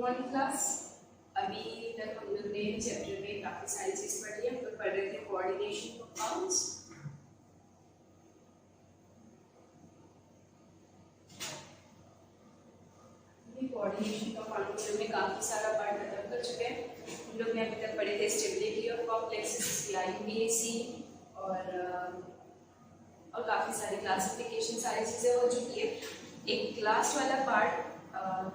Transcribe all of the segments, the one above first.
Morning class. अभी तक हम लोग ने चैप्टर में काफ़ी सारी चीज़ पढ़ी है। हम लोग पढ़ रहे थे कोऑर्डिनेशन कंपाउंड्स। कोऑर्डिनेशन कंपाउंड हम लोग ने काफ़ी सारा पार्ट खत्म कर चुके हैं। हम लोग ने अभी तक पढ़े थे स्टेबिलिटी ऑफ कॉम्प्लेक्सेस या यूबीएसी और काफ़ी सारी क्लासिफिकेशन, सारी चीज़ें हो चुकी है। एक क्लास वाला पार्ट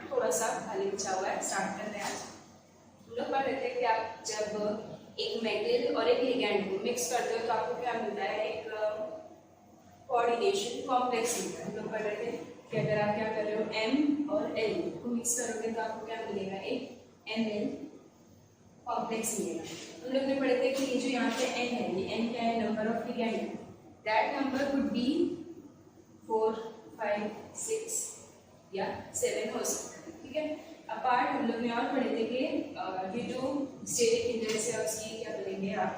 थोड़ा सा खाली बचा हुआ है, स्टार्ट करते हैं आज। हम लोग पढ़ रहे थे कि आप जब एक मेटल और एक लिगैंड को मिक्स करते हो तो आपको क्या मिलता है, एक कोऑर्डिनेशन कॉम्प्लेक्स मिलता है। हम लोग पढ़ रहे थे कि अगर आप क्या कर रहे हो, M और L को मिक्स करोगे तो आपको क्या मिलेगा, एक Ml कॉम्प्लेक्स मिलेगा। हम लोग ने पढ़े थे कि ये जो यहाँ पे N है, ये N क्या है, नंबर ऑफ लिगैंड है। दैट नंबर वुड बी 4, 5, 6 या 7 हो सकता है, ठीक है। अपार्ट हम लोग ने और पढ़े थे कि ड्यू टू स्टेरिक हिंड्रेंस या उसकी क्या बोलेंगे आप,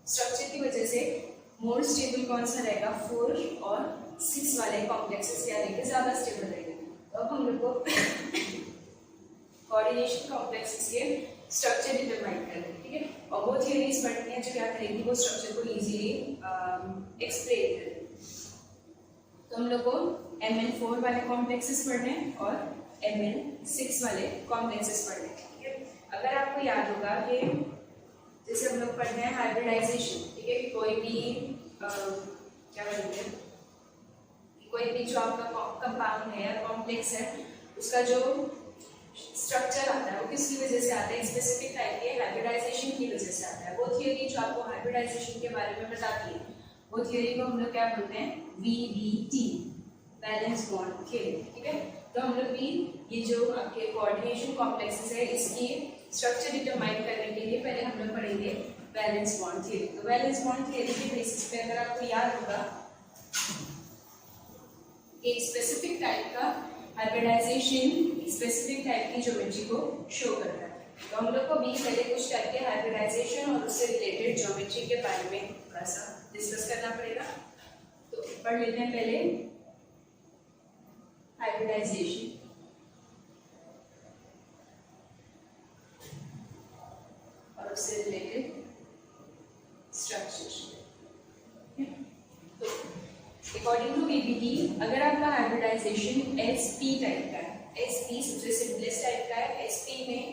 स्ट्रक्चर की वजह से मोर स्टेबल कौन सा रहेगा, 4 और 6 वाले कॉम्प्लेक्सेस क्या रहेंगे, ज़्यादा स्टेबल रहेंगे। तो अब हम लोग को कोऑर्डिनेशन कॉम्प्लेक्सेस के स्ट्रक्चर डिटरमाइन करना है, ठीक है। और वो थियरीज पढ़नी है जो क्या करेगी, वो स्ट्रक्चर को इजीली एक्सप्लेन करेगी। तो हम लोग को Ml4 वाले कॉम्प्लेक्सेस पढ़ने हैं और Ml6 वाले कॉम्प्लेक्सेस पढ़ने हैं, ठीक है। अगर आपको याद होगा कि जैसे हम लोग पढ़ते हैं हाइब्रिडाइजेशन, ठीक है, कि कोई भी क्या बोलते हैं, कोई भी जो आपका कंपाउंड है या कॉम्प्लेक्स है, उसका जो स्ट्रक्चर आता है वो किसकी वजह से आता है, स्पेसिफिक टाइप के हाइब्रिडाइजेशन की वजह से आता है। वो थियरी जो आपको हाइब्रिडाइजेशन के बारे में बताती है, वो थियरी को हम लोग क्या बोलते हैं, VBT, बैलेंस बॉन्ड थियरी, ठीक है। तो हम लोग भी ये जो आपके कोऑर्डिनेशन कॉम्प्लेक्सेस है, इसकी स्ट्रक्चर डिटरमाइन करने के लिए पहले हम लोग पढ़ेंगे बैलेंस बॉन्ड थियरी। तो बैलेंस बॉन्ड थियरी के बेसिस पे अगर आपको याद होगा, एक स्पेसिफिक टाइप का हाइब्रिडाइजेशन स्पेसिफिक टाइप की ज्योमेट्री को शो करता है। तो हम लोग को भी पहले कुछ टाइप के हाइब्रिडाइजेशन और उससे रिलेटेड ज्योमेट्री के बारे में थोड़ा सा डिस्कस करना पड़ेगा। तो पढ़ लेते हैं पहले हाइब्रिडाइजेशन। और उससे रिलेटेड स्ट्रक्चर। तो अकॉर्डिंग टू VBT, अगर आपका हाइब्रिडाइजेशन SP टाइप का है, SP सबसे सिंपलेस्ट टाइप का है, SP में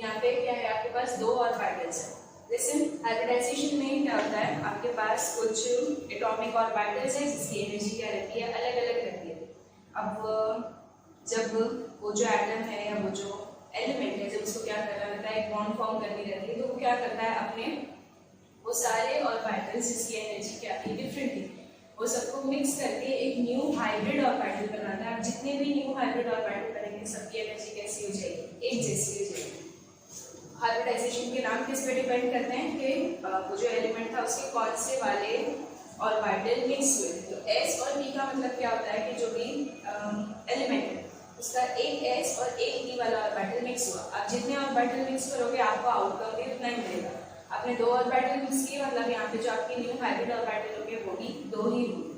यहाँ पे क्या है, आपके पास 2 ऑर्बिटल्स है। जैसे हाइब्रिडाइजेशन में क्या होता है, आपके पास कुछ एटॉमिक ऑर्बिटल्स है जिसकी एनर्जी क्या रहती है, अलग अलग रहती है। अब जब वो जो एटम है या वो जो एलिमेंट है, जब उसको क्या करना रहता है, एक बॉन्ड फॉर्म करनी रहती है, तो वो क्या करता है, अपने वो सारे ऑर्बिटल्स जिसकी एनर्जी क्या थी, डिफरेंट थी, वो सबको मिक्स करके एक न्यू हाइब्रिड ऑर्बिटल बनाता है। अब जितने भी न्यू हाइब्रिड ऑर्बिटल बनेंगे, सबकी एनर्जी कैसी हो जाएगी, एक जैसी हो जाएगी। हाइब्रिडाइजेशन के नाम किस पे डिपेंड करते हैं कि वो जो एलिमेंट था उसके कौन से वाले ऑर्बिटल मिक्स हुए। तो S और P का मतलब क्या होता है कि जो भी एलिमेंट है उसका एक S और एक P वाला ऑर्बिटल मिक्स हुआ। आप जितने ऑर्बिटल मिक्स करोगे आपको आउटकम भी उतना ही मिलेगा। आपने 2 ऑर्बिटल मिक्स किए, मतलब यहाँ पे जो आपकी न्यू हाइब्रिड ऑर्बिटल होंगे वो भी 2 ही होंगे।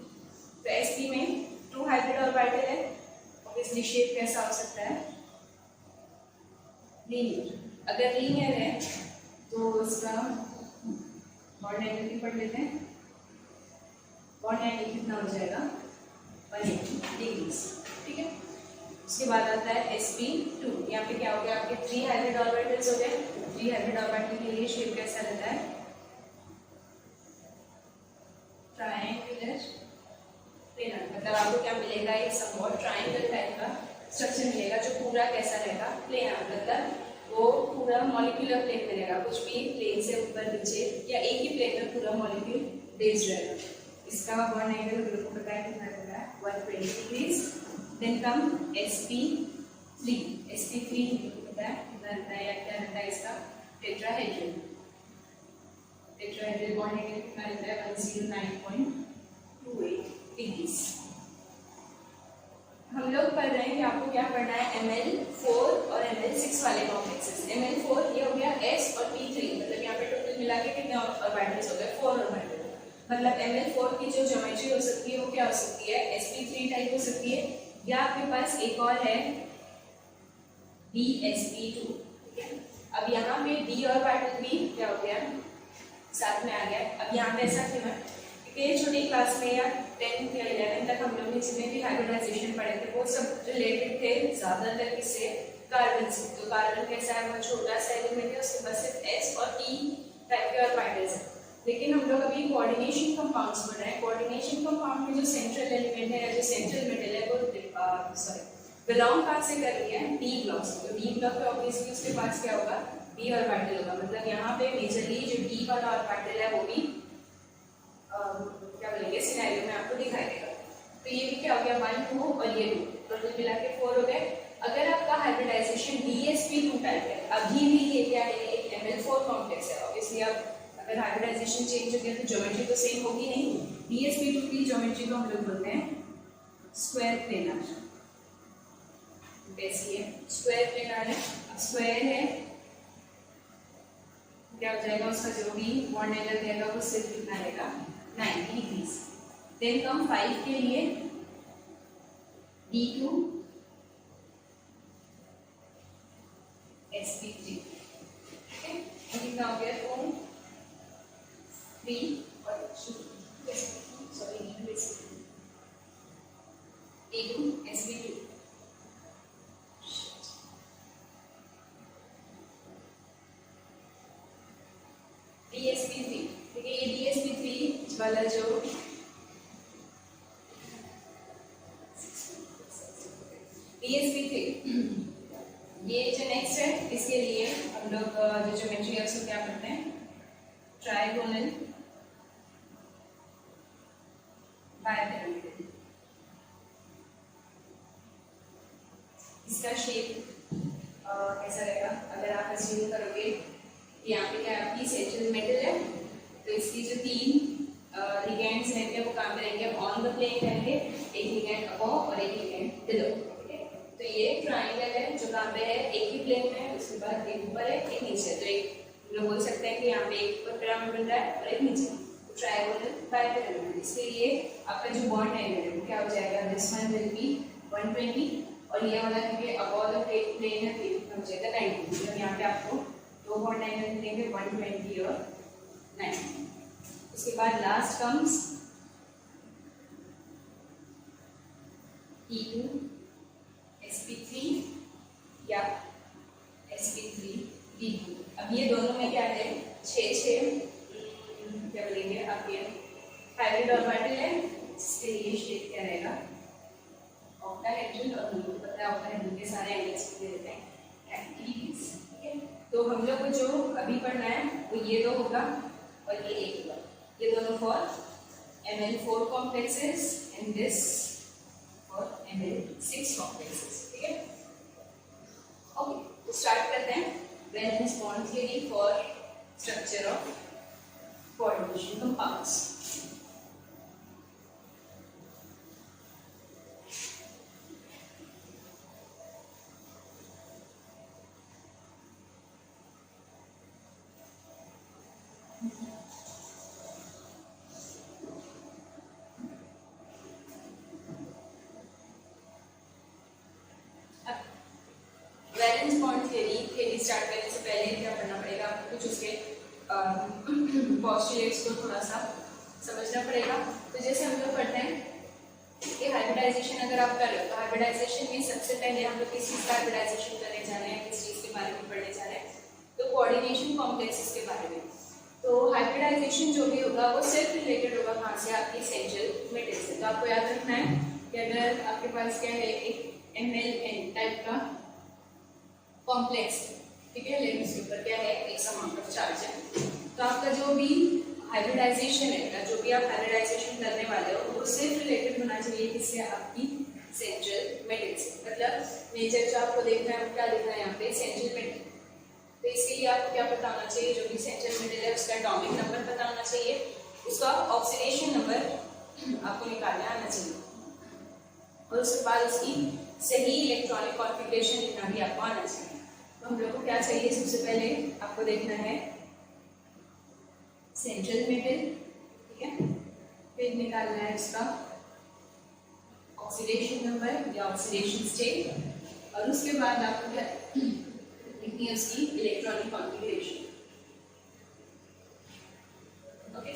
तो SP में 2 हाइब्रिड ऑर्बिटल है, ऑब्वियसली शेप कैसा हो सकता है, लीनियर। अगर लीनियर है तो इसका बॉन्ड एंगल भी पढ़ लेते हैं। बॉन्ड एंगल कितना हो जाएगा, 180 डिग्री, ठीक है। उसके बाद आता है sp2। यहाँ पे क्या हो गया, आपके 3 हाइब्रिड ऑर्बिटल्स हो गए। 3 हाइब्रिड ऑर्बिटल के लिए शेप कैसा रहता है, ट्रायंगुलर प्लेनर। मतलब आपको क्या मिलेगा, एक समवॉट ट्रायंगल टाइप का स्ट्रक्चर मिलेगा जो पूरा कैसा रहेगा, प्लेनर। मतलब वो पूरा मॉलिक्यूलर प्लेन मिलेगा, कुछ भी प्लेन से ऊपर नीचे या एक ही प्लेन में पूरा मॉलिक्यूल बेस्ड रहेगा। इसका बॉन्ड एंगल हम लोग को पता है कितना रहता है, 120 degrees. Then come sp3। sp3 पता है कितना रहता है या क्या रहता है, इसका टेट्राहेड्रल। टेट्राहेड्रल बॉन्ड एंगल कितना रहता है, 109.28 डिग्रीज। हम लोग पढ़ रहे हैं कि आपको क्या पढ़ना है, Ml4 और Ml6 वाले कॉम्प्लेक्सेस। Ml4 ये हो गया S और P3, मतलब यहाँ पे टोटल मिला के कितने ऑर्बिटल्स हो गए, 4 ऑर्बिटल। मतलब Ml4 की जो ज्योमेट्री हो सकती है वो क्या हो सकती है, sp3 टाइप हो सकती है, या आपके पास एक और है BsP2, ठीक है। अब यहाँ पे d ऑर्बिटल भी क्या हो गया, साथ में आ गया। अब यहाँ पे ऐसा क्यों है, क्योंकि छोटी क्लास में या 10th या 11th तक हम लोग ने जितने भी हाइब्रिडाइजेशन पढ़े थे वो सब रिलेटेड थे ज़्यादातर किससे, कार्बन से। तो कार्बन कैसा है, वो छोटा सा एलिमेंट है, उसके पास सिर्फ S और P टाइप के ऑर्बिटल्स हैं। लेकिन हम लोग अभी कोऑर्डिनेशन कंपाउंड्स पढ़ रहे हैं। कोऑर्डिनेशन कंपाउंड में जो सेंट्रल एलिमेंट है या जो सेंट्रल मेटल है वो बिलोंग कहाँ से कर रही है, D ब्लॉक से। तो D ब्लॉक पे ऑब्वियसली उसके पास क्या होगा, D ऑर्बिटल होगा। मतलब यहाँ पे मेजरली जो D वाला ऑर्बिटल है वो भी क्या बोलेंगे सिनेरियो में आपको दिखाई देगा। तो ये भी क्या हो गया, 1 2 और ये 2 टोटल मिला के 4 हो गए। अगर आपका हाइब्रिडाइजेशन DsP2 टाइप है, अभी भी ये क्या है, एक Ml4 कॉम्प्लेक्स है। ऑब्वियसली अब अगर हाइब्रिडाइजेशन चेंज हो गया तो ज्योमेट्री तो सेम होगी नहीं। DsP2 की ज्योमेट्री को हम लोग बोलते हैं स्क्वायर प्लेनर। वैसी है स्क्वायर प्लेनर है। अब स्क्वायर है क्या हो जाएगा, उसका जो भी बॉन्ड एंगल रहेगा वो सिर्फ कितना रहेगा, 90 डिग्रीज। देन कम 5 के लिए D2 sp3, ठीक है। कितना हो गया, 2 3 और 2 सॉरी D2 sp2। DsP3, ठीक है। ये DsP3 वाला जो DsP3 ये जो नेक्स्ट है, इसके लिए हम लोग जो ज्योमेट्री है उसको क्या करते हैं, ट्रायगोनल बायपिरामिडल। इसका शेप कैसा रहेगा, अगर आप अज्यूम करोगे यहाँ पे क्या आपकी सेंट्रल मेटल है, तो इसकी जो 3 लिगेंड्स रहेंगे वो काम करेंगे ऑन द प्लेन रहेंगे, एक लिगेंड अबव और एक लिगेंड बिलो, ठीक है। तो ये ट्रायंगल है जो कहाँ पे है, एक ही प्लेन में है, उसके बाद एक ऊपर है एक नीचे। तो एक हम लोग बोल सकते हैं कि यहाँ पे एक ऊपर पिरामिड बन रहा है और एक नीचे, तो ट्रायंगल बायपिरामिडल। इसके लिए आपका जो बॉन्ड एंगल है वो क्या हो जाएगा, दिस वन विल बी 120 और ये वाला क्योंकि अबव द प्लेन है हो जाएगा 90। मतलब यहाँ पे आपको दो बॉन्ड एंगल मिलेंगे 120 और 90। उसके बाद लास्ट कम्स E2 sp3 या sp3 D2। अब ये दोनों में क्या है, 6 क्या बोलेंगे आपके हाइब्रिड ऑर्बिटल है, जिसके लिए शेप क्या रहेगा, ऑक्टाहेड्रल। और हम लोग पता है ऑक्टाहेड्रल के सारे एंगल्स दे देते हैं 90 डिग्री, ठीक है। तो हम लोग को जो अभी पढ़ना है वो ये दो होगा और ये एक होगा, ये दोनों for Ml4 complexes and this for Ml6 complexes, ठीक है। ओके, तो स्टार्ट करते हैं valence bond theory for structure of coordination compounds. Valence bond theory start करने से पहले क्या करना पड़ेगा, आपको कुछ उसके पोस्टुलेट्स को थोड़ा सा समझना पड़ेगा। तो जैसे हम लोग पढ़ते हैं कि हाइब्रिडाइजेशन अगर आप कर रहे हो तो हाइब्रिडाइजेशन में सबसे पहले हम लोग किस चीज़ का हाइब्रिडाइजेशन करने जा रहे हैं, किस चीज़ के बारे में पढ़ने जा रहे हैं, तो कोऑर्डिनेशन कॉम्प्लेक्सेस के बारे में। तो हाइब्रिडाइजेशन जो भी होगा वो सिर्फ रिलेटेड होगा कहाँ से, आपकी सेंट्रल मेटल से। तो आपको याद रखना है कि अगर आपके पास क्या है, एक MlN टाइप का कॉम्प्लेक्स, ठीक है, लेकिन उसके ऊपर क्या है, एक अमाउंट ऑफ चार्ज है। तो आपका जो भी हाइब्रिडाइजेशन है, जो भी आप हाइब्रिडाइजेशन करने वाले हो वो सिर्फ रिलेटेड होना चाहिए किससे, आपकी सेंट्रल मेटल से। मतलब नेचर जो आपको देखना है वो क्या देखना है यहाँ पे, सेंट्रल मेटल। तो इसके लिए आपको क्या पता होना चाहिए, जो भी सेंट्रल मेटल है उसका एटॉमिक नंबर पता होना चाहिए, उसका ऑक्सीडेशन नंबर आपको निकालना आना चाहिए और उसके बाद उसकी सही इलेक्ट्रॉनिक कॉन्फ़िगरेशन लिखना भी आपको आना चाहिए। तो हम लोग को क्या चाहिए, सबसे पहले आपको देखना है सेंट्रल मेटल, ठीक है, फिर निकालना है उसका ऑक्सीडेशन नंबर या ऑक्सीडेशन स्टेट, और उसके बाद आपको क्या लिखनी है उसकी इलेक्ट्रॉनिक कॉन्फ़िगरेशन। ओके,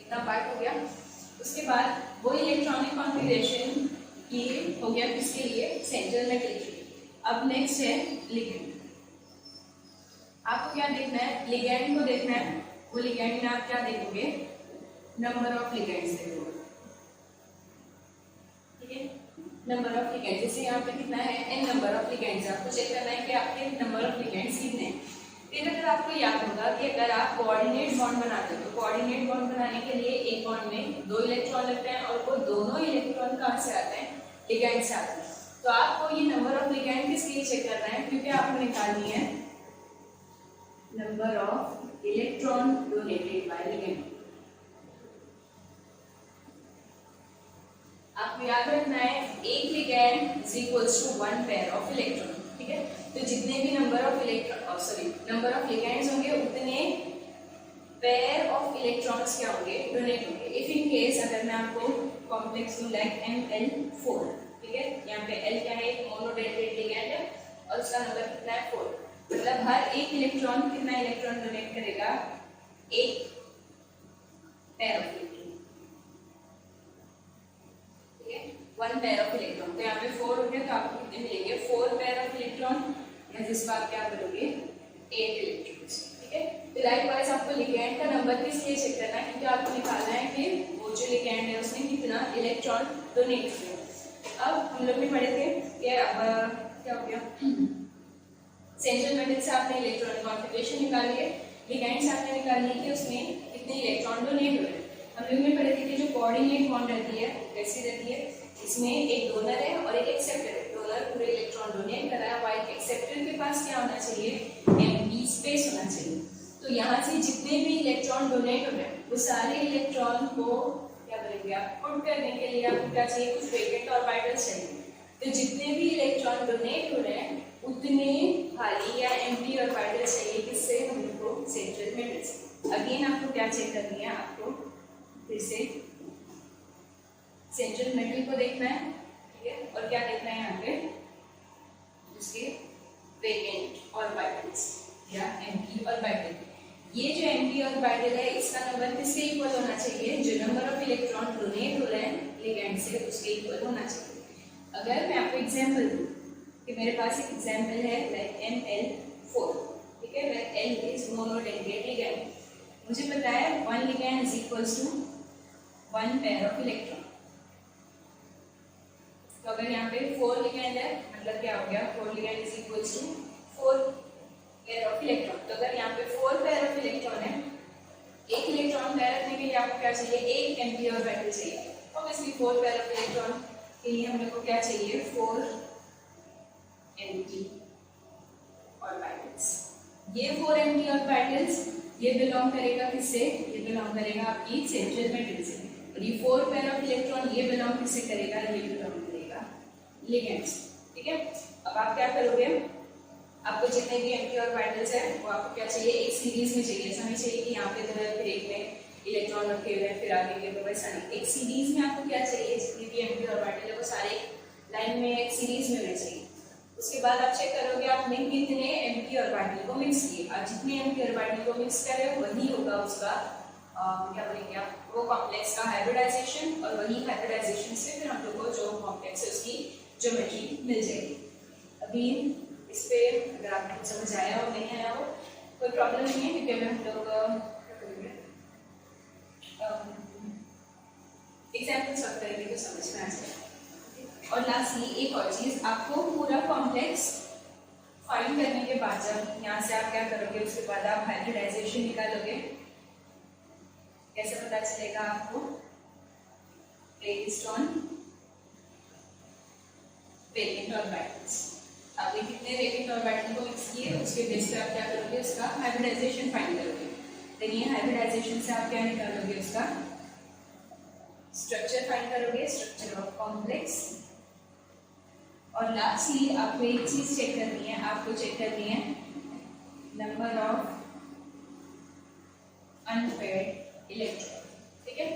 इतना पार्ट हो गया। उसके बाद वो इलेक्ट्रॉनिक कॉन्फ़िगरेशन ये हो गया किसके लिए, सेंट्रल मेटल के लिए। अब नेक्स्ट है लिगेंड। आपको क्या देखना है, लिगेंड को देखना है। वो लिगेंड में आप क्या देखोगे, नंबर ऑफ लिगेंड्स देखोगे, ठीक है, नंबर ऑफ लिगेंड्स। जैसे यहाँ पे कितना है, n नंबर ऑफ लिगेंड्स, आपको चेक करना है कि आपके नंबर ऑफ लिगेंड्स कितने हैं। फिर अगर आपको याद होगा कि अगर आप कोऑर्डिनेट बॉन्ड बनाते हो तो कोऑर्डिनेट बॉन्ड बनाने के लिए एक बॉन्ड में 2 इलेक्ट्रॉन लगते हैं और वो दोनों इलेक्ट्रॉन कहाँ से आते हैं, लिगेंड से आते हैं। तो आपको ये नंबर ऑफ लिगेंड किस लिए चेक करना है, क्योंकि आपको निकालनी है number of electron donated by ligand. आपको याद रखना है एक ligand is equals to 1 pair of electron, ठीक है। तो जितने भी number of number of ligands होंगे उतने पेयर ऑफ इलेक्ट्रॉन्स क्या होंगे, डोनेट होंगे। इफ इन केस अगर मैं आपको कॉम्प्लेक्स दूं लाइक ML4, ठीक है, यहाँ पे L क्या है, एक मोनोडेंटेट लिगेंड है और उसका नंबर कितना है 4, मतलब हर एक इलेक्ट्रॉन कितना इलेक्ट्रॉन डोनेट करेगा, एक पेयर ऑफ इलेक्ट्रॉन, ठीक है, 1 पेयर ऑफ इलेक्ट्रॉन। तो यहाँ पे 4 हो गया तो आपको कितने मिलेंगे, 4 पेयर ऑफ इलेक्ट्रॉन, या जिस बात क्या करोगे 8 इलेक्ट्रॉन्स, ठीक है। तो लाइकवाइज आपको लिगेंड का नंबर किस लिए चेक करना है, क्योंकि आपको निकालना है कि वो जो लिगेंड है उसने कितना इलेक्ट्रॉन डोनेट किया। अब हम लोग ने पढ़े थे कि क्या हो गया, सेंट्रल मेटल से आपने इलेक्ट्रॉनिक कॉन्फ़िगरेशन निकाली है, लिगेंड से आपने निकालनी है कि उसमें कितने इलेक्ट्रॉन डोनेट हुए। हम लोग ने पढ़े थे कि जो कोऑर्डिनेट बॉन्ड रहती है कैसी रहती है, इसमें एक डोनर है और एक एक्सेप्टर है। डोनर पूरे इलेक्ट्रॉन डोनेट कर रहा है, व्हाइल एक्सेप्टर के पास क्या होना चाहिए, एम्प्टी स्पेस होना चाहिए। तो यहाँ से जितने भी इलेक्ट्रॉन डोनेट हो रहे हैं वो सारे इलेक्ट्रॉन को क्या करेंगे आप, पुट करने के लिए आपको क्या चाहिए, कुछ वेकेंट ऑर्बिटल्स चाहिए। तो जितने भी इलेक्ट्रॉन डोनेट हो रहे हैं उतने खाली या एम्प्टी ऑर्बिटल्स चाहिए, किससे, हम लोग को सेंट्रल मेटल से। अगेन आपको क्या चेक करनी है, आपको फिर से सेंट्रल मेटल को देखना है, ठीक है, और क्या देखना है यहाँ पे, उसके वेकेंट ऑर्बिटल्स या एम्प्टी ऑर्बिटल। ये जो एम्प्टी ऑर्बिटल है इसका नंबर किसके इक्वल होना चाहिए, जो नंबर ऑफ इलेक्ट्रॉन डोनेट हो रहे हैं लिगेंड से उसके इक्वल होना चाहिए। अगर मैं आपको एग्जांपल दूं कि मेरे पास एक एग्जांपल है लाइक ML4, ठीक है, where L is monodentate ligand. मुझे पता है 1 ligand is equals to 1 pair of electron. तो अगर यहाँ पे 4 लिगेंड है मतलब क्या हो गया, 4 ligand is equals to 4 pair of electron. तो अगर यहाँ पे 4 पेयर ऑफ इलेक्ट्रॉन है, एक इलेक्ट्रॉन पेयर रखने के लिए आपको क्या चाहिए, एक एम्प्टी ऑर्बिटल चाहिए। ऑब्वियसली 4 पेयर ऑफ इलेक्ट्रॉन के लिए हम लोग को क्या चाहिए, 4 एम्प्टी ऑर्बिटल्स। ये 4 एम्प्टी ऑर्बिटल्स ये बिलोंग करेगा किससे, ये बिलोंग करेगा आपकी सेंट्रल मेटल से। और ये 4 पेयर ऑफ इलेक्ट्रॉन ये बिलोंग किससे करेगा, ये बिलोंग करेगा लिगेंड्स, ठीक है। अब आप क्या करोगे, आपको जितने भी एम्प्टी ऑर्बिटल्स है वो आपको क्या चाहिए, एक सीरीज में चाहिए। ऐसा नहीं चाहिए कि यहाँ पे जो है फिर एक में इलेक्ट्रॉन रखे हुए हैं फिर आगे के, तो वैसा नहीं, एक सीरीज में आपको क्या चाहिए, जितनी भी एम्प्टी ऑर्बिटल है वो सारे लाइन में एक सीरीज में होने चाहिए। उसके बाद आप चेक करोगे आपने कितने एम्प्टी ऑर्बिटल को मिक्स किए, और जितने एम्प्टी ऑर्बिटल को मिक्स करे वही होगा उसका क्या बोलेंगे आप, वो कॉम्प्लेक्स का हाइब्रिडाइजेशन, और वही हाइब्रिडाइजेशन से फिर हम लोग को जो कॉम्प्लेक्स है उसकी ज्योमेट्री मिल जाएगी। अभी इस पे अगर आपको समझ आया हो नहीं आया हो कोई प्रॉब्लम नहीं है, क्योंकि अगर हम लोग एग्जाम्पल सॉल्व करेंगे तो समझ में आ जाएगा। और लास्टली एक और चीज, आपको पूरा कॉम्प्लेक्स फाइंड करने के बाद जब यहाँ से आप क्या करोगे, उसके बाद आप हाइब्रिडाइजेशन निकालोगे। कैसे पता चलेगा आपको, बेस्ड ऑन वेकेंट ऑर्बिटल्स। आपने कितने वेकेंट ऑर्बिटल को मिक्स किए उसके बेस पे आप क्या करोगे, उसका हाइब्रिडाइजेशन फाइंड करोगे। देन ये हाइब्रिडाइजेशन से आप क्या निकालोगे, उसका स्ट्रक्चर फाइंड करोगे, स्ट्रक्चर ऑफ कॉम्प्लेक्स। और लास्टली आपको एक चीज चेक करनी है, आपको चेक करनी है नंबर ऑफ अनपेयर्ड इलेक्ट्रॉन, ठीक है।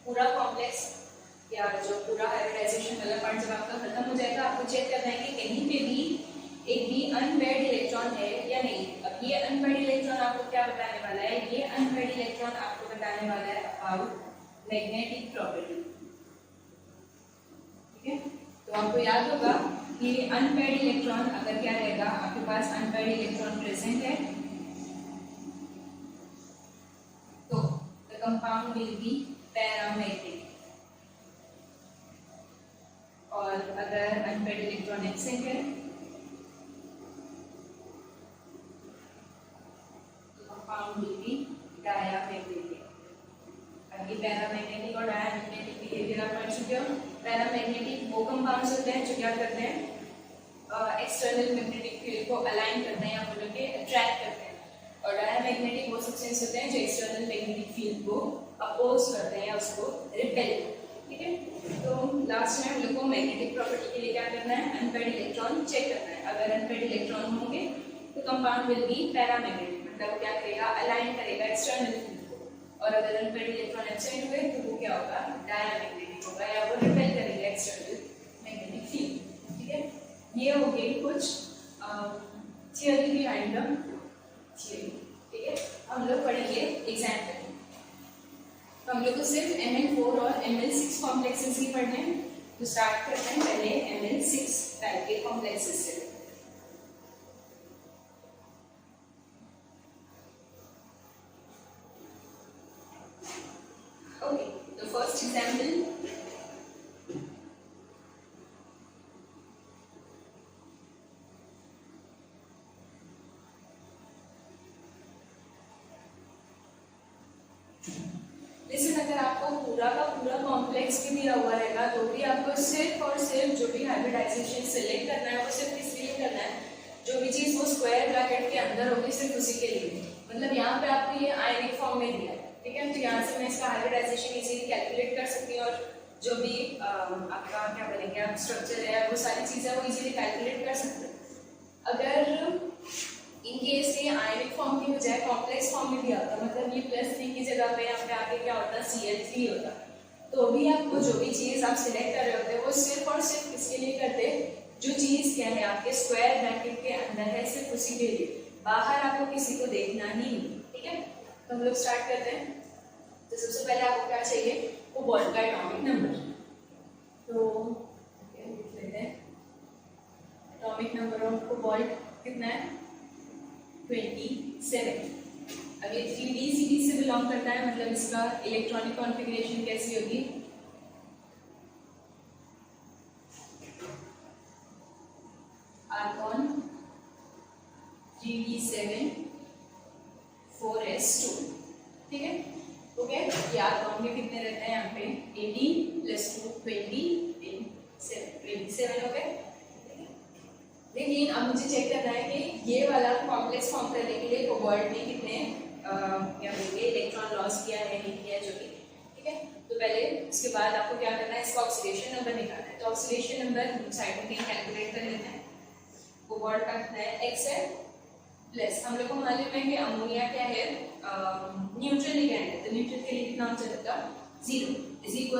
पूरा कॉम्प्लेक्स या जो पूरा हाइब्रिडाइजेशन हाइब्रिडाइजेशन वाला पार्ट जब आपका खत्म हो जाएगा, आपको चेक करना है कि कहीं पे भी एक भी अनपेयर्ड इलेक्ट्रॉन है या नहीं। अब ये अनपेयर्ड इलेक्ट्रॉन आपको क्या बताने वाला है, ये अनपेयर्ड इलेक्ट्रॉन आपको बताने वाला है अबाउट मैग्नेटिक प्रॉपर्टी। ठीक है, तो आपको याद होगा कि अनपेयर्ड इलेक्ट्रॉन अगर क्या रहेगा, आपके पास अनपेयर्ड इलेक्ट्रॉन प्रेजेंट है तो the compound will be paramagnetic, और अगर अनपेयर्ड इलेक्ट्रॉन एब्सेंट है तो कंपाउंड विल बी डायामैग्नेटिक। अब ये पैरामैग्नेटिक और डायामैग्नेटिक बिहेवियर आप पढ़ चुके हो। पैरामैग्नेटिक वो कंपाउंड्स होते हैं जो क्या करते हैं, एक्सटर्नल मैग्नेटिक फील्ड को अलाइन करते हैं या बोलो कि अट्रैक्ट करते हैं, और डायामैग्नेटिक वो सब्सटेंस होते हैं जो एक्सटर्नल मैग्नेटिक फील्ड को अपोज करते हैं या उसको रिपेल। ठीक है, तो लास्ट में हम लोग को मैग्नेटिक प्रॉपर्टी के लिए क्या करना है, अनपेयर्ड इलेक्ट्रॉन चेक करना है। अगर अनपेयर्ड इलेक्ट्रॉन होंगे तो कंपाउंड विल बी पैरामैग्नेटिक, मतलब क्या करेगा, अलाइन करेगा एक्सटर्नल फील्ड को, और अगर अनपेयर्ड इलेक्ट्रॉन एब्सेंट हुए तो वो क्या होगा, डायामैग्नेटिक होगा या वो रिपेल करेगा एक्सटर्नल मैग्नेटिक फील्ड। ठीक है, ये हो गई कुछ थियरी बिहाइंड द थियरी। ठीक है, हम लोग पढ़ेंगे एग्जाम्पल। तो हम लोग को सिर्फ Mn4 और Ml6 कॉम्प्लेक्सेस ही पढ़ने हैं। तो स्टार्ट करते हैं पहले Ml6 टाइप के कॉम्प्लेक्सेस से। ओके, तो फर्स्ट एग्जाम्पल, अगर आपको पूरा का पूरा कॉम्प्लेक्स भी दिया हुआ रहेगा तो भी आपको सिर्फ और सिर्फ जो भी हाइब्रिडाइजेशन सिलेक्ट करना है वो सिर्फ इसलिए करना है, जो भी चीज वो स्क्वायर ब्रैकेट के अंदर होगी सिर्फ उसी के लिए। मतलब यहाँ पे आपको ये आयनिक फॉर्म में दिया है, ठीक है, तो यहाँ से मैं इसका हाइब्रिडाइजेशन इजीली कैलकुलेट कर सकती हूँ, और जो भी आपका क्या बोलेंगे आप स्ट्रक्चर है वो सारी चीजें वो इजीली कैलकुलेट कर सकते हैं। अगर इन केस ये आयनिक फॉर्म की बजाय कॉम्प्लेक्स फॉर्म में दिया होता, मतलब ये +3 की जगह पे यहाँ पे आके क्या होता, Cl3 होता, तो भी आपको जो भी चीज आप सिलेक्ट कर रहे होते वो सिर्फ और सिर्फ इसके लिए करते जो चीज क्या है आपके स्क्वायर ब्रैकेट के अंदर है, सिर्फ उसी के लिए, बाहर आपको किसी को देखना ही नहीं। ठीक है, तो हम लोग स्टार्ट करते हैं। तो सबसे पहले आपको क्या चाहिए, कोबाल्ट का एटॉमिक नंबर। तो लिख लेते हैं, एटॉमिक नंबर ऑफ कोबाल्ट कितना है, 27। अब ये 3D सीरीज से बिलोंग करता है, मतलब इसका इलेक्ट्रॉनिक कॉन्फ़िगरेशन कैसी होगी, आर्गॉन 3d7 4s2। ठीक है, ओके, ये आर्गॉन के कितने रहते हैं यहाँ पे 18 + 2 27 हो गए। लेकिन अब मुझे चेक करना है कि ये वाला कॉम्प्लेक्स फॉर्म करने के लिए कोबाल्ट ने कितने क्या बोलेंगे इलेक्ट्रॉन लॉस किया है, नहीं किया, जो भी। ठीक है, तो पहले उसके बाद आपको क्या करना है, इसका ऑक्सीडेशन नंबर निकालना है। तो ऑक्सीडेशन नंबर साइड में कहीं कैलकुलेट कर लेते हैं। कोबाल्ट का कितना है, x है, प्लस हम लोग को मालूम है कि अमोनिया क्या है, न्यूट्रल लिगैंड है, तो न्यूट्रल के लिए कितना हो जाएगा 0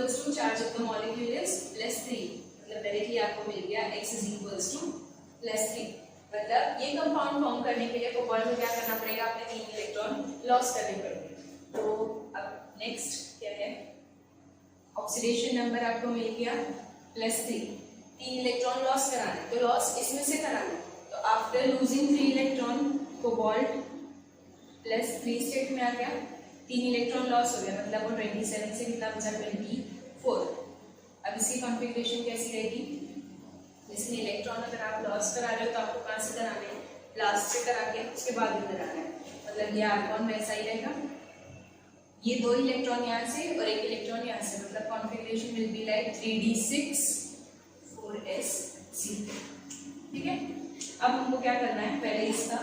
= charge of the molecule is +3, मतलब डायरेक्टली आपको मिल गया x = +3। मतलब ये कंपाउंड फॉर्म करने के लिए कोबाल्ट को क्या करना पड़ेगा, अपने 3 इलेक्ट्रॉन लॉस करने पड़ेंगे। तो अब नेक्स्ट क्या है, ऑक्सीडेशन नंबर आपको मिल गया +3, 3 इलेक्ट्रॉन लॉस कराना, तो लॉस इसमें से कराना। तो after losing 3 electron cobalt +3 state में आ गया, 3 इलेक्ट्रॉन लॉस हो गया, मतलब वो 27 से कितना बचा 24। अब इसकी कॉन्फ़िगरेशन कैसी रहेगी, इसमें इलेक्ट्रॉन अगर आप लॉस करा रहे हो तो आपको कहाँ से कराने हैं, लास्ट से करा के उसके बाद में कराना है, मतलब ये आर्गॉन वैसा ही रहेगा, ये 2 इलेक्ट्रॉन यहाँ से और 1 इलेक्ट्रॉन यहाँ से, मतलब configuration will be like 3d6 4s3। ठीक है, अब हमको क्या करना है, पहले इसका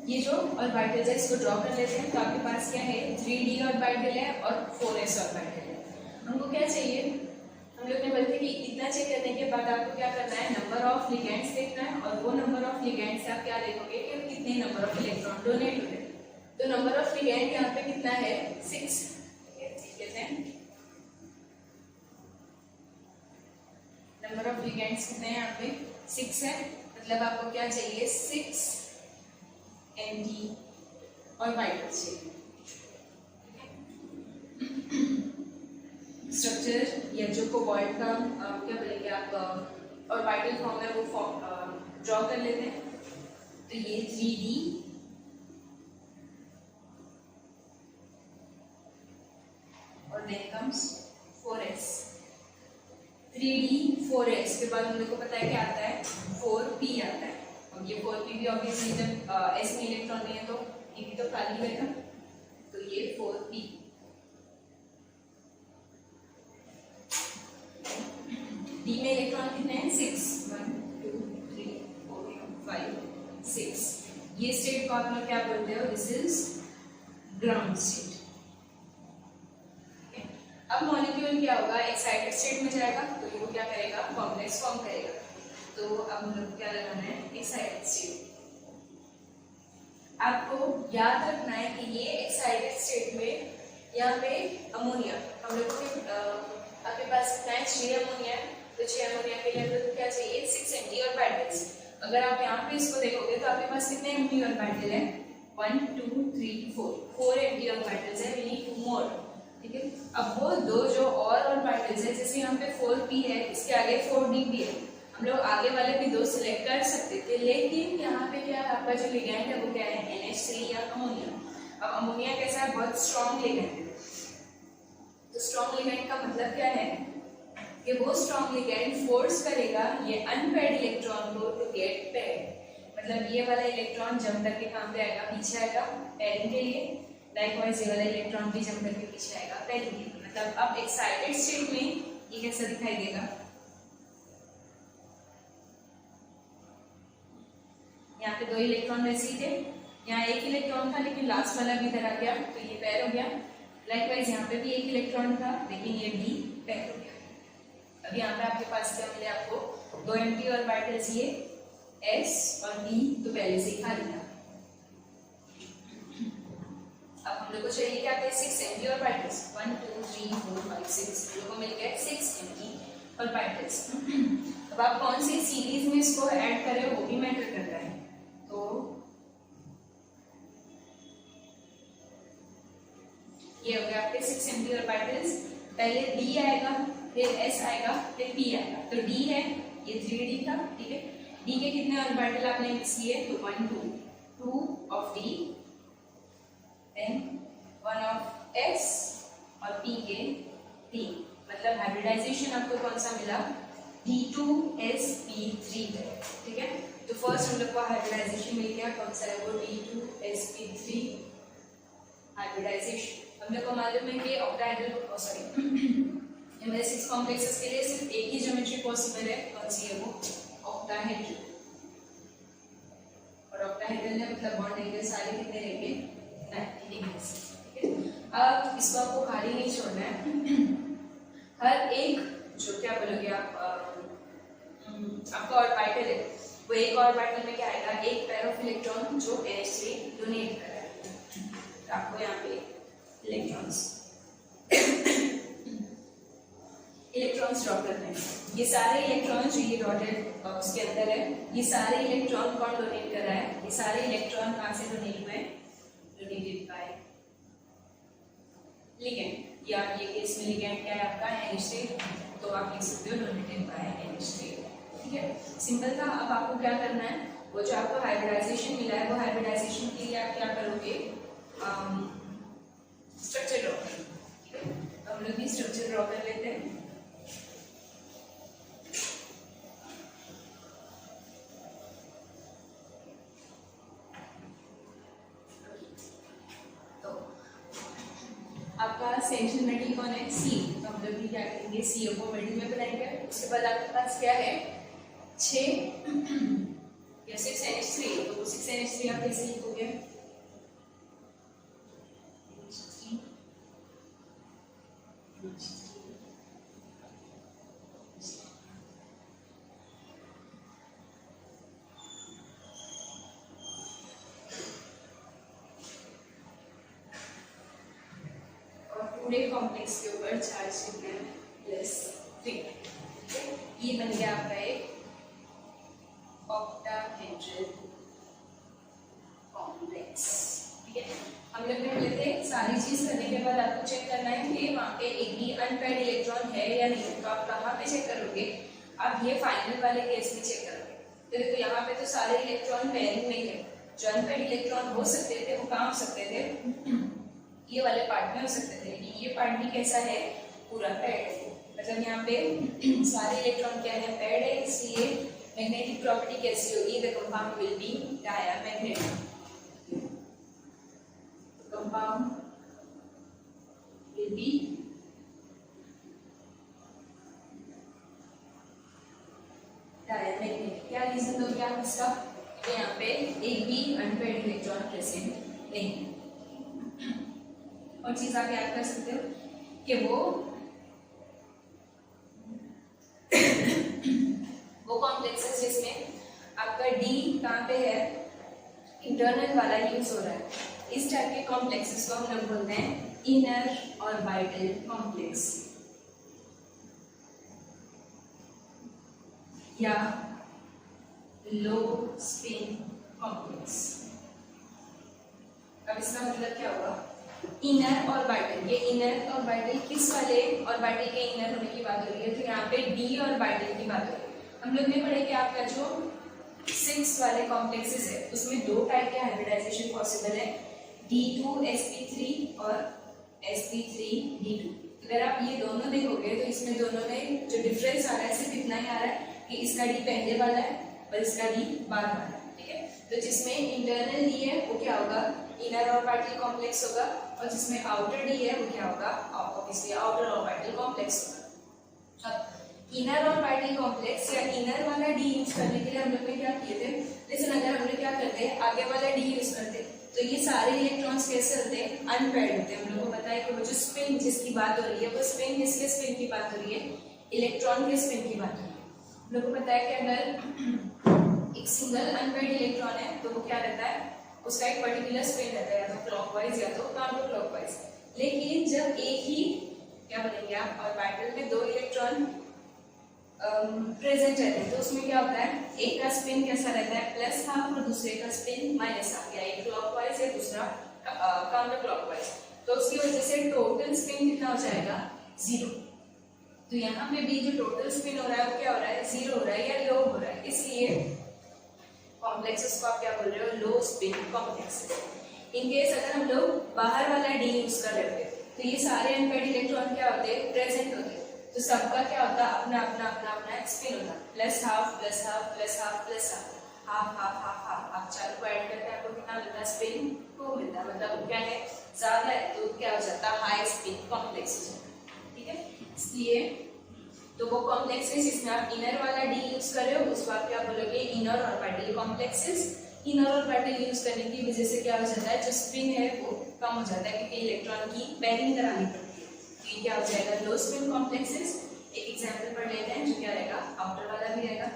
ये जो ऑर्बिटल्स है इसको ड्रॉ कर लेते हैं। तो आपके पास क्या है, 3d ऑर्बिटल है और 4s ऑर्बिटल है। हमको क्या चाहिए, हम लोग ने बोलते कि इतना चेक करने के बाद आपको क्या करना है, नंबर ऑफ लिगैंड्स देखना है, और वो नंबर ऑफ लिगैंड्स से आप क्या देखोगे कि कितने नंबर ऑफ इलेक्ट्रॉन डोनेट हुए। तो नंबर ऑफ लिगैंड यहाँ पे कितना है 6, लिगेंड्स कितने हैं यहाँ पे 6 है, मतलब आपको क्या चाहिए 6 एंटी ऑर्बिटल्स चाहिए। स्ट्रक्चर या जो कोबाल्ट का क्या बोलेंगे आप ऑर्बिटल फॉर्म है वो ड्रॉ कर लेते हैं। तो ये 3D और then comes 4s, 3D 4s के बाद हम लोग को पता है क्या आता है 4p आता है। अब ये 4p भी ऑब्वियसली जब s में इलेक्ट्रॉन नहीं है तो ये भी तो खाली रहेगा, तो ये 4p। d में इलेक्ट्रॉन कितने हैं 6, 1 2 3 4 5 6। ये स्टेट को आप लोग क्या बोलते हो, दिस इज ग्राउंड स्टेट। अब मॉलिक्यूल क्या होगा, एक्साइटेड स्टेट में जाएगा तो ये क्या करेगा, कॉम्प्लेक्स फॉर्म करेगा। तो अब हम लोग क्या लगाना है, एक्साइटेड स्टेट। आपको याद रखना है कि ये एक्साइटेड स्टेट में यहाँ पे अमोनिया, हम लोग के आपके पास कितना है 6 अमोनिया है, तो 6 अमोनिया के लिए हम लोग को क्या चाहिए 6 एंटी ऑर्बिटल्स। अगर आप यहाँ पे इसको देखोगे तो आपके पास कितने एंटी ऑर्बिटल है 1 2 3 4 एंटी ऑर्बिटल्स है, वी नीड 2 मोर। ठीक है, अब वो दो जो और ऑर्बिटल्स है, जैसे यहाँ पे 4p है, इसके आगे 4d भी है, हम लोग आगे वाले भी दो सिलेक्ट कर सकते थे, लेकिन यहाँ पे क्या है आपका जो लिगैंड है वो क्या है NH3 या अमोनिया। अब अमोनिया कैसा है, बहुत स्ट्रॉन्ग लिगैंड है। तो स्ट्रॉन्ग लिगैंड का मतलब क्या है कि वो स्ट्रॉन्ग लिगैंड फोर्स करेगा ये अनपेयर्ड इलेक्ट्रॉन को टू गेट पेयर्ड, मतलब ये वाला इलेक्ट्रॉन जंप करके कहाँ पे आएगा, पीछे आएगा पेयरिंग के लिए। लाइकवाइज ये वाला इलेक्ट्रॉन भी जंप करके पीछे आएगा पेयरिंग के लिए। मतलब अब एक्साइटेड स्टेट में ये कैसा दिखाई देगा, यहाँ पे 2 इलेक्ट्रॉन वैसे ही थे, यहाँ 1 इलेक्ट्रॉन था लेकिन लास्ट वाला भी इधर आ गया तो ये पेयर हो गया। लाइकवाइज यहाँ पे भी 1 इलेक्ट्रॉन था लेकिन ये भी पेयर हो गया। अब यहाँ पे आपके पास क्या मिले आपको 2 एंटी ऑर्बिटल्स, ये s और p तो पहले से ही खाली था। अब हम लोग को चाहिए क्या थे 6 एंटी ऑर्बिटल्स, 1 2 3 4 5 6, हम लोग को मिल गया 6 एंटी ऑर्बिटल्स। अब आप कौन सी सीरीज में इसको ऐड करें वो भी मैटर करता है। तो ये हो गया आपके 6 एंटी ऑर्बिटल्स, पहले d आएगा फिर s आएगा फिर p आएगा। तो d है ये 3d था, ठीक है, d के कितने ऑर्बिटल आपने मिक्स किए, तो 1 2 of d, then 1 of s और p के 3, मतलब हाइब्रिडाइजेशन आपको कौन सा मिला d2sp3 है। ठीक है, तो फर्स्ट हम लोग को हाइब्रिडाइजेशन मिल गया, कौन सा है वो d2sp3 हाइब्रिडाइजेशन। हम लोग को मालूम है कि ऑक्टाहेड्रल सॉरी हमारे 6 कॉम्प्लेक्सेस के लिए सिर्फ एक ही ज्योमेट्री पॉसिबल है, कौन सी है वो ऑक्टाहेड्रल। और ऑक्टाहेड्रल में मतलब बॉन्ड एंगल सारे कितने रहेंगे 90 डिग्री। ठीक है, अब इसको आपको खाली नहीं छोड़ना है, हर एक जो क्या बोलोगे आप आपका ऑर्बिटल है वो एक ऑर्बिटल में क्या आएगा, एक पेयर ऑफ इलेक्ट्रॉन जो NH3 डोनेट कर रहा है। तो आपको यहाँ पे इलेक्ट्रॉन्स ड्रॉ करने हैं। ये सारे इलेक्ट्रॉन जो ये डॉटेड बॉक्स के अंदर है, ये सारे इलेक्ट्रॉन कौन डोनेट कर रहा है, ये सारे इलेक्ट्रॉन कहाँ से डोनेट हुए, डोनेटेड बाय लिगैंड। या ये केस में लिगैंड क्या है आपका NH3, तो आप लिख सकते हो डोनेटेड बाय NH3। ठीक है, सिंपल था। अब आपको क्या करना है, वो जो आपको हाइब्रिडाइजेशन मिला है वो हाइब्रिडाइजेशन के लिए आप क्या करोगे, स्ट्रक्चर ड्रॉ करोगे। तो हम लोग भी स्ट्रक्चर ड्रॉ कर लेते हैं। आपका सेंट्रल मेटल कौन है, सी, तो हम लोग भी क्या करेंगे CO को मिडिल में बनाएंगे। उसके बाद आपके पास क्या है 6 या 6 NH3, तो 6 NH3 आप कैसे लिखोगे, पूरे कॉम्प्लेक्स के ऊपर चार्ज कितना है +3। ये बन गया आपका एक ऑक्टाहेड्रल कॉम्प्लेक्स। ठीक है, हम लोग देख लेते हैं। सारी चीज करने के बाद आपको चेक करना है कि वहाँ पे एक भी अनपेयर्ड इलेक्ट्रॉन है या नहीं है। तो आप कहाँ पे चेक करोगे? आप ये फाइनल वाले केस में चेक करोगे। तो देखो यहाँ पे तो सारे इलेक्ट्रॉन पेयरिंग में है। जो अनपेयर्ड इलेक्ट्रॉन हो सकते थे वो कहाँ हो सकते थे? ये वाले पार्ट में हो सकते थे। लेकिन ये पार्ट भी कैसा है? पूरा पेयर्ड है। मतलब यहाँ पे सारे इलेक्ट्रॉन क्या है? पेयर्ड है। इसलिए मैग्नेटिक प्रॉपर्टी कैसी होगी? The compound will be diamagnetic. Compound will be diamagnetic. क्या रीजन हो गया इसका? तो यहाँ पे एक भी अनपेयर्ड इलेक्ट्रॉन प्रेजेंट नहीं है। और चीज आप याद कर सकते हो कि वो कॉम्प्लेक्सेस जिसमें आपका डी कहाँ पे है? इंटरनल वाला यूज हो रहा है। इस टाइप के कॉम्प्लेक्सेस को हम लोग बोलते हैं इनर ऑर्बिटल कॉम्प्लेक्स या लो स्पिन कॉम्प्लेक्स। अब इसका मतलब क्या होगा? Inner orbital. ये इनर ऑर्बिटल किस वाले ऑर्बिटल के इनर होने की बात हो रही है? तो यहाँ पे डी ऑर्बिटल की बात हो रही है। हम लोग ने पढ़े कि आपका जो 6 वाले कॉम्प्लेक्सेस है उसमें 2 टाइप के हाइब्रिडाइजेशन पॉसिबल है, D2sp3 और sp3d2। अगर आप ये दोनों देखोगे तो इसमें दोनों में जो डिफरेंस आ रहा है सिर्फ इतना ही आ रहा है कि इसका डी पहले वाला है और इसका डी बाद वाला है। ठीक है, तो जिसमें इंटरनल डी है वो क्या होगा? इनर ऑर्बिटल कॉम्प्लेक्स होगा। और जिसमें आउटर डी है वो क्या होगा? ऑब्वियसली आउटर ऑर्बिटल कॉम्प्लेक्स होगा। अब इनर ऑर्बिटल कॉम्प्लेक्स या इनर वाला डी यूज करने के लिए हम लोग ने क्या किए थे? लेकिन अगर हम लोग क्या करते हैं, आगे वाला डी यूज करते तो ये सारे इलेक्ट्रॉन्स कैसे होते हैं? अनपेयर्ड होते हैं। हम लोग को पता है कि वो जो स्पिन जिसकी बात हो रही है वो स्पिन किसके स्पिन की बात हो रही है? इलेक्ट्रॉन के स्पिन की बात हो रही है। हम लोग को पता है कि अगर एक सिंगल अनपेयर्ड इलेक्ट्रॉन है तो वो क्या रहता है? उसका एक पर्टिकुलर स्पिन रहता है, या तो क्लॉकवाइज या तो काउंटर क्लॉकवाइज। लेकिन जब एक ही क्या बोलेंगे आप ऑर्बिटल में 2 इलेक्ट्रॉन प्रेजेंट रहते हैं तो उसमें क्या होता है? एक का स्पिन कैसा रहता है? प्लस हाफ और दूसरे का स्पिन माइनस हाफ, या एक क्लॉकवाइज या दूसरा काउंटर क्लॉकवाइज। तो उसकी वजह से टोटल स्पिन कितना हो जाएगा? 0। तो यहाँ पे भी जो टोटल स्पिन हो रहा है वो क्या हो रहा है? 0 हो रहा है या लो हो रहा है। इसलिए कॉम्प्लेक्सेस को आप क्या बोल रहे हो? लो स्पिन कॉम्प्लेक्सेस। इन केस अगर हम लोग बाहर वाला डी यूज कर रहे होते तो ये सारे अनपेयर्ड इलेक्ट्रॉन क्या होते? प्रेजेंट होते। तो सबका क्या होता? अपना अपना अपना अपना स्पिन होता। Plus half plus half plus half plus half half half half half. आप चारों को ऐड करते हैं आपको कितना मिलता है? स्पिन 2 मिलता है। मतलब क्या है? ज्यादा है तो क्या हो जाता है? हाई स्पिन कॉम्प्लेक्स हो जाता है। ठीक है, इसलिए तो वो कॉम्प्लेक्सेस जिसमें आप इनर वाला डी यूज कर रहे हो उसको आप क्या बोलोगे? Inner orbital complexes. Inner orbital use करने की वजह से क्या हो जाता है? जो स्पिन है वो कम हो जाता है क्योंकि इलेक्ट्रॉन की पेयरिंग करानी पड़ती है। तो ये क्या हो जाएगा? लो स्पिन कॉम्प्लेक्सेस। एक एग्जांपल पढ़ लेते हैं जो क्या रहेगा? आउटर वाला भी रहेगा।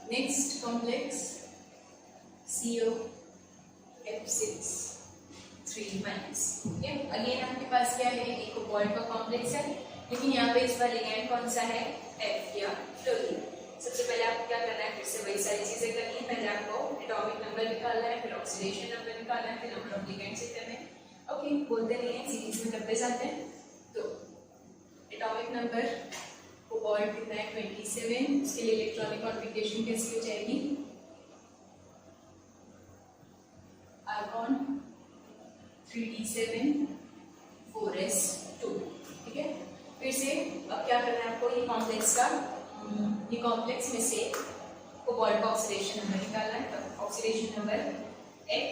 Next complex COF6 3-। अगेन आपके पास क्या है? एक कोबाल्ट का कॉम्प्लेक्स है, लेकिन यहाँ पे इस बार लिगैंड कौन सा है? F या फ्लोरीन। सबसे पहले आपको क्या करना है? फिर से वही सारी चीजें करनी है। पहले आपको एटॉमिक नंबर निकालना है, फिर ऑक्सीडेशन नंबर निकालना है, फिर नंबर ऑफ लिगैंड से करना है। ओके, बोलते नहीं है, सीरीज में करते जाते हैं। तो एटॉमिक नंबर कोबाल्ट कितना है? 27। उसके लिए इलेक्ट्रॉनिक कॉन्फ़िगरेशन कैसी हो जाएगी? Argon 3d7 4s2। ठीक है, फिर से अब क्या करना है आपको? ये कॉम्प्लेक्स का ये कॉम्प्लेक्स में से कोबाल्ट का ऑक्सीडेशन नंबर निकालना है। तो ऑक्सीडेशन नंबर X+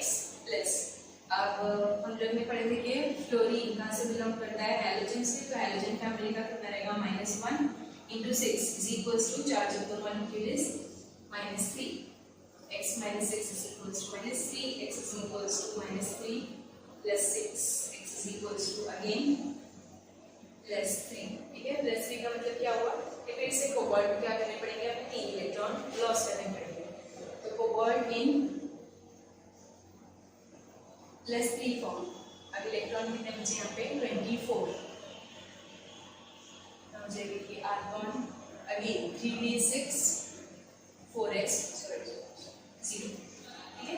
अब हम लोग ने पढ़े थे कि फ्लोरीन कहाँ से बिलोंग करता है, हैलोजन से, तो हैलोजन फैमिली का कितना रहेगा -1 × 6 is equals to charge of the molecule is -3, x - 6 is equals to -3, x is equals to -3 plus 6, x is equals to again +3, ठीक है। +3 का मतलब क्या हुआ कि फिर से कोबाल्ट को क्या करने पड़ेंगे, हमें 3 इलेक्ट्रॉन लॉस करने पड़ेंगे, तो कोबाल्ट इन +3 फॉर्म। अब इलेक्ट्रॉन कितने बचे यहाँ पे 24, हो जाएगा कि आर्गन अगेन 3d6 4s 0, ठीक है।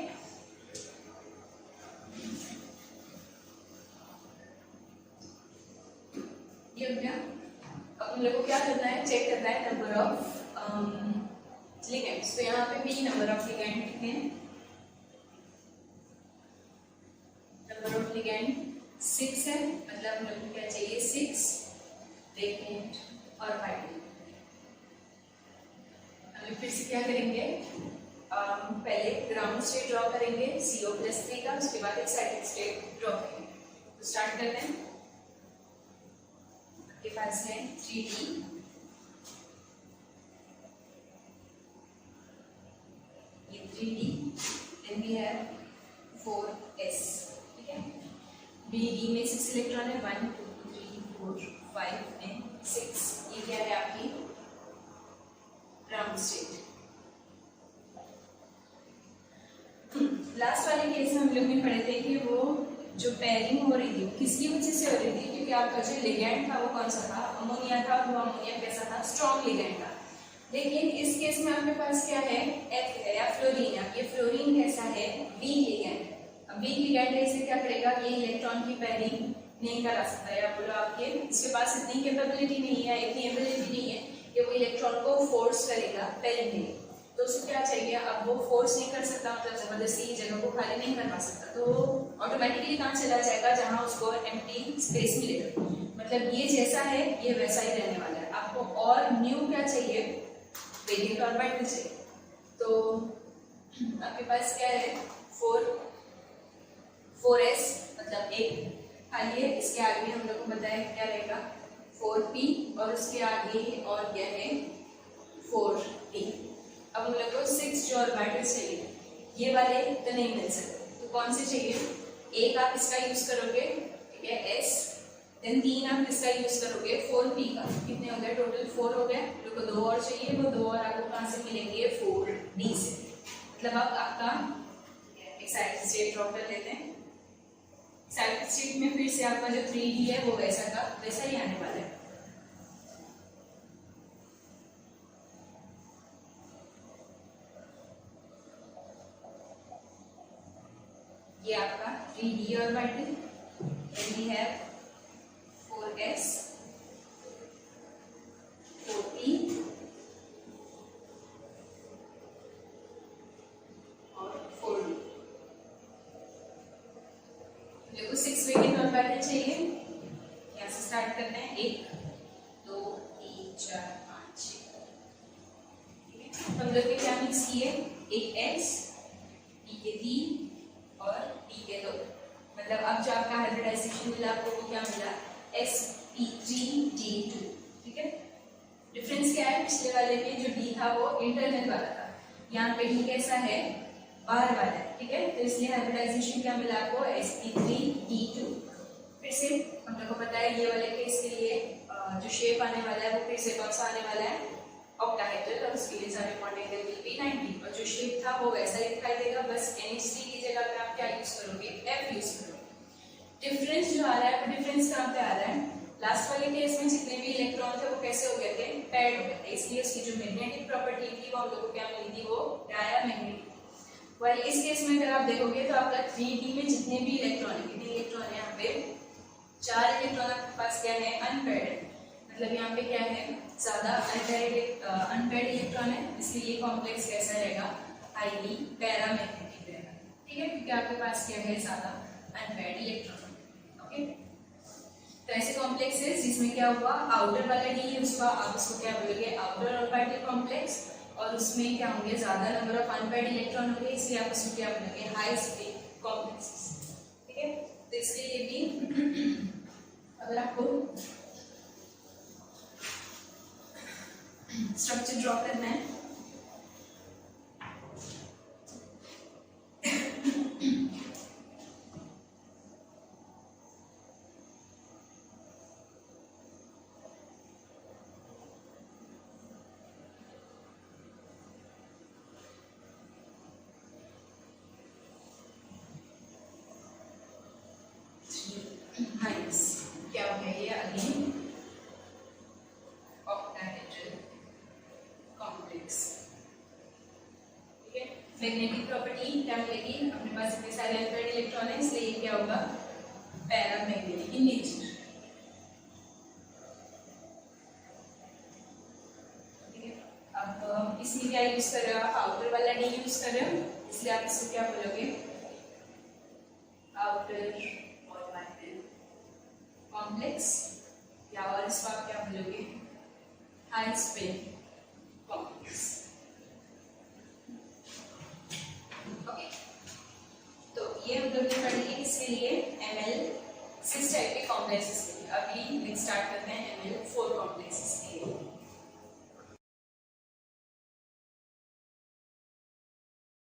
ये हो गया। अब हम लोग को क्या करना है, चेक करना है नंबर ऑफ लिगेंड्स। तो यहाँ पे भी नंबर ऑफ लिगेंड कितने हैं, नंबर ऑफ लिगेंड 6 है, मतलब हम लोग को क्या चाहिए 6 लिगेंड और बाइंडिंग। हम लोग फिर से क्या करेंगे, पहले ग्राउंड स्टेट ड्रॉ करेंगे CO+3 का, उसके बाद एक्साइटेड स्टेट ड्रॉ करेंगे। तो स्टार्ट करते हैं। आपके पास है 3D, ये 3D, then we have 4s, ठीक है। BD में 6 इलेक्ट्रॉन है, 1 2 3 4 5 एंड 6। ये क्या है आपकी ग्राउंड स्टेट। लास्ट वाले केस में हम लोग ने पढ़े थे कि वो जो पेयरिंग हो रही थी किसकी वजह से हो रही थी, क्योंकि आपका जो लिगेंड था वो कौन सा था, अमोनिया था, और वो अमोनिया कैसा था, स्ट्रॉन्ग लिगेंड था। लेकिन इस केस में आपके पास क्या है, F है या फ्लोरीन है। ये फ्लोरीन कैसा है, वीक लिगेंड। अब वीक लिगेंड है, इसे क्या करेगा, ये इलेक्ट्रॉन की पेयरिंग नहीं करा सकता है, या बोलो आपके इसके पास इतनी कैपेबिलिटी नहीं है, इतनी एबिलिटी नहीं है कि वो इलेक्ट्रॉन को फोर्स करेगा पेयरिंग के लिए। तो उसको क्या चाहिए, अब वो फोर्स नहीं कर सकता, मतलब जबरदस्ती जगह को खाली नहीं करवा सकता, तो ऑटोमेटिकली कहाँ चला जाएगा, जहाँ उसको एम्प्टी स्पेस मिलेगा। मतलब ये जैसा है ये वैसा ही रहने वाला है। आपको और न्यू क्या चाहिए, वेरिएंट ऑर्बिटल चाहिए। तो आपके पास क्या है 4s, मतलब एक खाली है, इसके आगे हम लोग को बताया क्या रहेगा 4p, और उसके आगे और क्या है 4d। अब हम लोग को 6 जो ऑर्बिटल चाहिए, ये वाले तो नहीं मिल सकते, तो कौन से चाहिए, एक आप इसका यूज करोगे, ठीक है s, देन 3 आप इसका यूज करोगे 4p का, कितने हो गए टोटल 4 हो गए। लोग को 2 और चाहिए, वो 2 और आपको कहाँ से मिलेंगे 4d से। मतलब आप आपका एक्साइटेड स्टेट ड्रॉ कर लेते हैं। एक्साइटेड स्टेट में फिर से आपका जो 3d है वो वैसा का वैसा ही आने वाला है। ये आपका 3d orbital, then we have 4s 4p और 4d। देखो 6 वेकेंट ऑर्बिटल चाहिए, यहाँ से स्टार्ट करते हैं 1 2 3 4 5 6, ठीक है। हम लोग ने क्या मिक्स किए, एक s, p के 3 और p के 2, मतलब अब जो आपका हाइब्रिडाइजेशन मिला आपको वो क्या मिला sp3d2, ठीक है। डिफरेंस क्या है, पिछले वाले में जो d था वो इंटरनल वाला था, यहाँ पे d कैसा है बाहर वाला है, ठीक है। तो इसलिए हाइब्रिडाइजेशन क्या मिला आपको sp3d2। फिर से हम लोग को पता है ये वाले केस के लिए जो शेप आने वाला है वो फिर से कौन सा आने वाला है ऑक्टाहेड्रल, और उसके लिए सारे बॉन्ड एंगल विल बी 90, और जो शेप था वो वैसा ही दिखाई देगा, बस NH3 की जगह पे आप क्या यूज करोगे F यूज करोगे। डिफरेंस जो आ रहा है वो डिफरेंस कहाँ पे आ रहा है, लास्ट वाले केस में जितने भी इलेक्ट्रॉन थे वो कैसे हो गए थे, पैड हो गए थे, इसलिए उसकी जो मैग्नेटिक प्रॉपर्टी थी वो हम लोग को क्या मिली थी, वो डायमैग्नेटिक। वाइल इस केस में अगर आप देखोगे तो आपका 3d में जितने भी इलेक्ट्रॉन है, कितने इलेक्ट्रॉन है यहाँ पे 4 इलेक्ट्रॉन आपके पास क्या है अनपेयर्ड, मतलब यहाँ पे क्या है ज्यादा अनपेयर्ड इलेक्ट्रॉन है, इसलिए ये कॉम्प्लेक्स कैसा रहेगा हाईली पैरामैग्नेटिक रहेगा, ठीक है, क्योंकि आपके पास क्या है ज्यादा अनपेयर्ड इलेक्ट्रॉन। ओके, तो ऐसे कॉम्प्लेक्स है जिसमें क्या हुआ आउटर वाला डी यूज हुआ, आप उसको क्या बोलोगे आउटर ऑर्बिटल कॉम्प्लेक्स, और उसमें क्या होंगे ज्यादा नंबर ऑफ अनपेयर्ड इलेक्ट्रॉन होंगे, इसलिए आप उसको क्या बोलोगे हाई स्पीड कॉम्प्लेक्सेस। इसके लिए भी अगर आपको स्ट्रक्चर ड्रॉ करना है हाइट्स, क्या हो गया ये अगेन ऑक्टाहेड्रल कॉम्प्लेक्स। ठीक है, मैग्नेटिक प्रॉपर्टी क्या मिलेगी, अपने पास इतने सारे अनपेयर्ड इलेक्ट्रॉन है इसलिए ये क्या होगा पैरामैग्नेटिक इन नेचर। ठीक है, अब हम इसमें क्या यूज कर रहे हो, आप आउटर वाला डी यूज कर रहे हो इसलिए आप इसको क्या बोलोगे आउटर कॉम्प्लेक्स, या और इसको आप क्या बोलोगे हाई स्पिन कॉम्प्लेक्स। ओके, तो ये हम लोग ने पढ़ी है इसके लिए ML 6 टाइप के कॉम्प्लेक्सेस के लिए। अभी स्टार्ट करते हैं ML 4 कॉम्प्लेक्स।